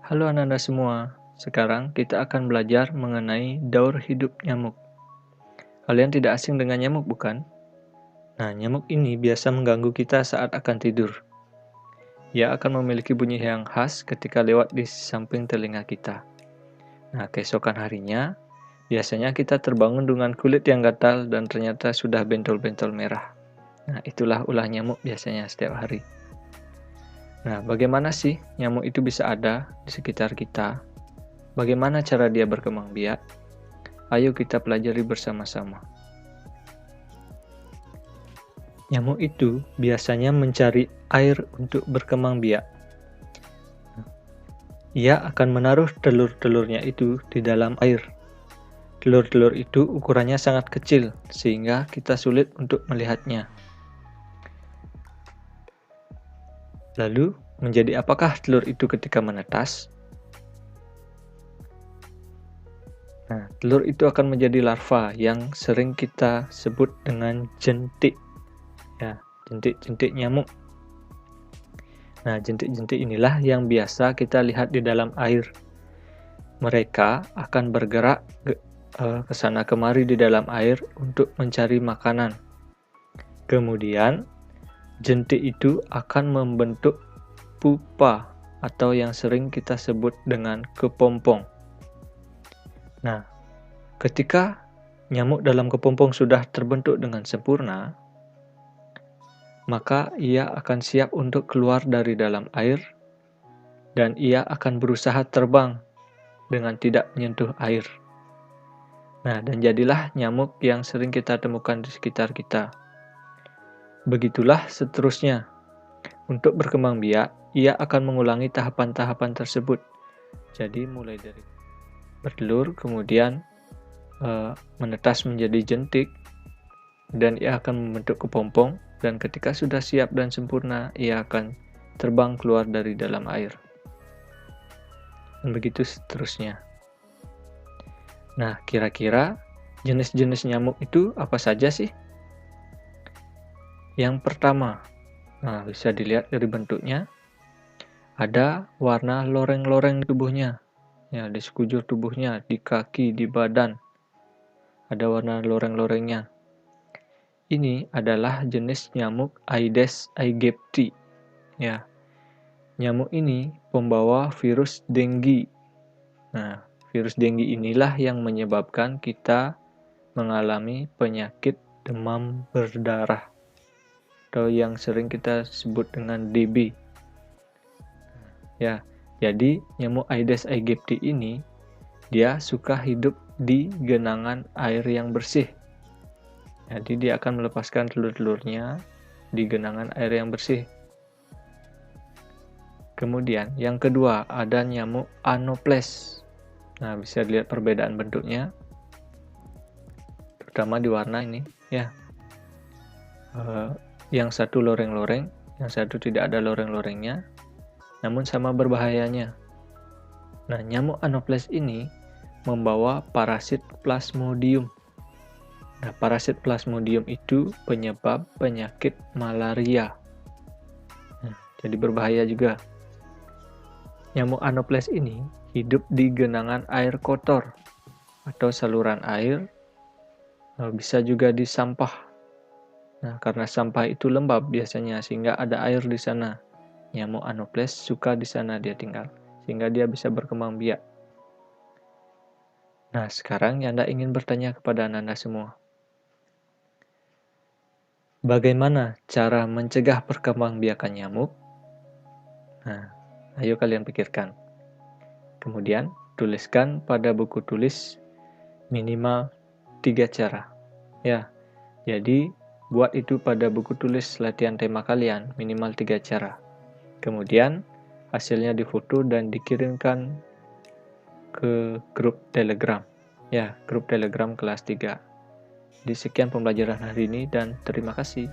Halo anak-anak semua, sekarang kita akan belajar mengenai daur hidup nyamuk. Kalian tidak asing dengan nyamuk bukan? Nah, nyamuk ini biasa mengganggu kita saat akan tidur. Ia akan memiliki bunyi yang khas ketika lewat di samping telinga kita. Nah, keesokan harinya, biasanya kita terbangun dengan kulit yang gatal dan ternyata sudah bentol-bentol merah. Nah, itulah ulah nyamuk biasanya setiap hari. Nah, bagaimana sih nyamuk itu bisa ada di sekitar kita? Bagaimana cara dia berkembang biak? Ayo kita pelajari bersama-sama. Nyamuk itu biasanya mencari air untuk berkembang biak. Ia akan menaruh telur-telurnya itu di dalam air. Telur-telur itu ukurannya sangat kecil, sehingga kita sulit untuk melihatnya. Lalu, menjadi apakah telur itu ketika menetas? Nah, telur itu akan menjadi larva yang sering kita sebut dengan jentik. Ya, jentik-jentik nyamuk. Nah, jentik-jentik inilah yang biasa kita lihat di dalam air. Mereka akan bergerak ke sana kemari di dalam air untuk mencari makanan. Kemudian, jentik itu akan membentuk pupa atau yang sering kita sebut dengan kepompong. Nah, ketika nyamuk dalam kepompong sudah terbentuk dengan sempurna, maka ia akan siap untuk keluar dari dalam air dan ia akan berusaha terbang dengan tidak menyentuh air. Nah, dan jadilah nyamuk yang sering kita temukan di sekitar kita. Begitulah seterusnya. Untuk berkembang biak, ia akan mengulangi tahapan-tahapan tersebut. Jadi mulai dari bertelur, kemudian menetas menjadi jentik, dan ia akan membentuk kepompong, dan ketika sudah siap dan sempurna, ia akan terbang keluar dari dalam air. Dan begitu seterusnya. Nah, kira-kira jenis-jenis nyamuk itu apa saja sih? Yang pertama, nah bisa dilihat dari bentuknya, ada warna loreng-loreng tubuhnya. Ya, di sekujur tubuhnya, di kaki, di badan, ada warna loreng-lorengnya. Ini adalah jenis nyamuk Aedes aegypti. Ya, nyamuk ini pembawa virus dengue. Nah, virus dengue inilah yang menyebabkan kita mengalami penyakit demam berdarah atau yang sering kita sebut dengan DB. Ya, jadi nyamuk Aedes aegypti ini dia suka hidup di genangan air yang bersih. Jadi dia akan melepaskan telur-telurnya di genangan air yang bersih. Kemudian yang kedua ada nyamuk Anopheles. Nah, bisa dilihat perbedaan bentuknya, terutama di warna ini. Ya, yang satu loreng-loreng, yang satu tidak ada loreng-lorengnya, namun sama berbahayanya. Nah, nyamuk Anopheles ini membawa parasit Plasmodium. Nah, parasit Plasmodium itu penyebab penyakit malaria. Nah, jadi berbahaya juga. Nyamuk Anopheles ini hidup di genangan air kotor atau saluran air, bisa juga di sampah. Nah, karena sampah itu lembab biasanya sehingga ada air di sana. Nyamuk Anopheles suka di sana dia tinggal, sehingga dia bisa berkembang biak. Nah, sekarang Yanda ingin bertanya kepada Anda semua. Bagaimana cara mencegah perkembangbiakan nyamuk? Nah, ayo kalian pikirkan. Kemudian, tuliskan pada buku tulis minimal 3 cara. Ya, jadi buat itu pada buku tulis latihan tema kalian minimal 3 cara. Kemudian, hasilnya difoto dan dikirimkan ke grup Telegram. Ya, grup Telegram kelas 3. Sekian pembelajaran hari ini dan terima kasih.